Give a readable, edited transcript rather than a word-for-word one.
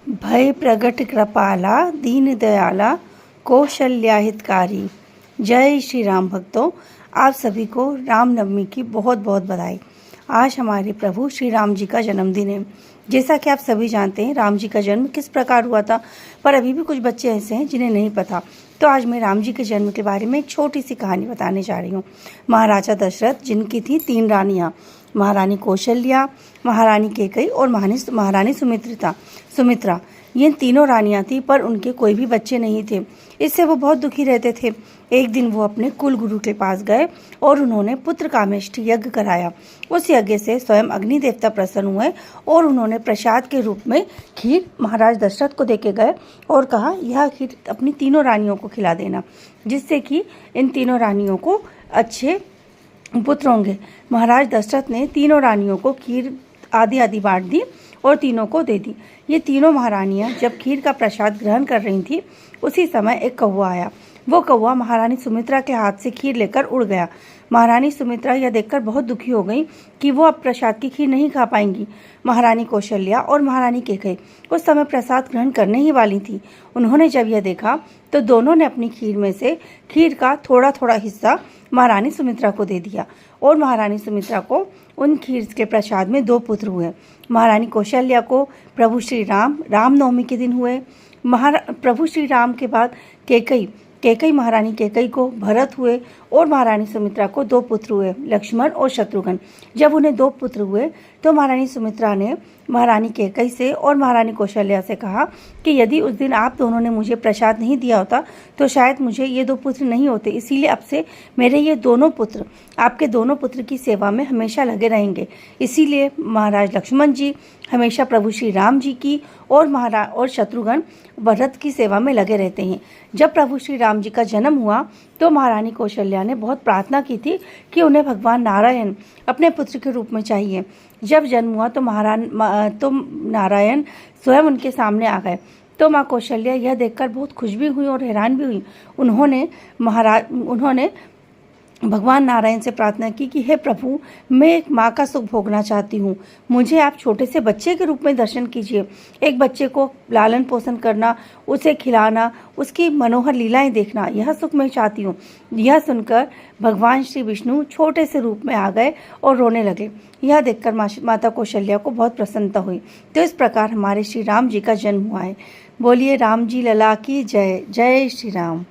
भय प्रगट कृपाला दीन दयाला कौशल्या हितकारी। जय श्री राम भक्तों, आप सभी को रामनवमी की बहुत बहुत बधाई। आज हमारे प्रभु श्री राम जी का जन्मदिन है। जैसा कि आप सभी जानते हैं राम जी का जन्म किस प्रकार हुआ था, पर अभी भी कुछ बच्चे ऐसे हैं जिन्हें नहीं पता। तो आज मैं राम जी के जन्म के बारे में एक छोटी सी कहानी बताने जा रही हूँ। महाराजा दशरथ, जिनकी थी 3 रानियाँ, महारानी कौशल्या, महारानी कैकेयी और महारानी सुमित्रा। ये तीनों रानियां थी, पर उनके कोई भी बच्चे नहीं थे। इससे वो बहुत दुखी रहते थे। एक दिन वो अपने कुल गुरु के पास गए और उन्होंने पुत्र कामेष्टि यज्ञ कराया। उस यज्ञ से स्वयं अग्नि देवता प्रसन्न हुए और उन्होंने प्रसाद के रूप में खीर महाराज दशरथ को देके गए और कहा, यह खीर अपनी तीनों रानियों को खिला देना, जिससे कि इन तीनों रानियों को अच्छे पुत्र होंगे। महाराज दशरथ ने तीनों रानियों को खीर आधी आधी बांट दी और तीनों को दे दी। ये तीनों महारानियां जब खीर का प्रसाद ग्रहण कर रही थी, उसी समय एक कौवा आया। वो कौवा महारानी सुमित्रा के हाथ से खीर लेकर उड़ गया। महारानी सुमित्रा यह देखकर बहुत दुखी हो गई कि वो अब प्रसाद की खीर नहीं खा पाएंगी। महारानी कौशल्या और महारानी कैकेयी उस समय प्रसाद ग्रहण करने ही वाली थी। उन्होंने जब यह देखा तो दोनों ने अपनी खीर में से खीर का थोड़ा थोड़ा हिस्सा महारानी सुमित्रा को दे दिया और महारानी सुमित्रा को उन खीर के प्रसाद में 2 पुत्र हुए। महारानी कौशल्या को प्रभु श्री रामनवमी के दिन हुए। प्रभु श्री राम के बाद कैकेयी महारानी कैकेयी को भरत हुए और महारानी सुमित्रा को 2 पुत्र हुए, लक्ष्मण और शत्रुघ्न। जब उन्हें 2 पुत्र हुए तो महारानी सुमित्रा ने महारानी कैकेयी से और महारानी कौशल्या से कहा कि यदि उस दिन आप दोनों ने मुझे प्रसाद नहीं दिया होता तो शायद मुझे ये 2 पुत्र नहीं होते। इसीलिए अब से मेरे ये दोनों पुत्र आपके दोनों पुत्र की सेवा में हमेशा लगे रहेंगे। इसीलिए महाराज लक्ष्मण जी हमेशा प्रभु श्री राम जी की और शत्रुघ्न भरत की सेवा में लगे रहते हैं। जब प्रभु श्री राम जी का जन्म हुआ तो महारानी कौशल्या ने बहुत प्रार्थना की थी कि उन्हें भगवान नारायण अपने पुत्र के रूप में चाहिए। जब जन्म हुआ तो नारायण स्वयं उनके सामने आ गए। तो माँ कौशल्या यह देखकर बहुत खुश भी हुई और हैरान भी हुई। उन्होंने भगवान नारायण से प्रार्थना की कि हे प्रभु, मैं एक माँ का सुख भोगना चाहती हूँ। मुझे आप छोटे से बच्चे के रूप में दर्शन कीजिए। एक बच्चे को लालन पोषण करना, उसे खिलाना, उसकी मनोहर लीलाएं देखना, यह सुख मैं चाहती हूँ। यह सुनकर भगवान श्री विष्णु छोटे से रूप में आ गए और रोने लगे। यह देखकर माता कौशल्या को बहुत प्रसन्नता हुई। तो इस प्रकार हमारे श्री राम जी का जन्म हुआ है। बोलिए राम जी लला की जय। जय श्री राम।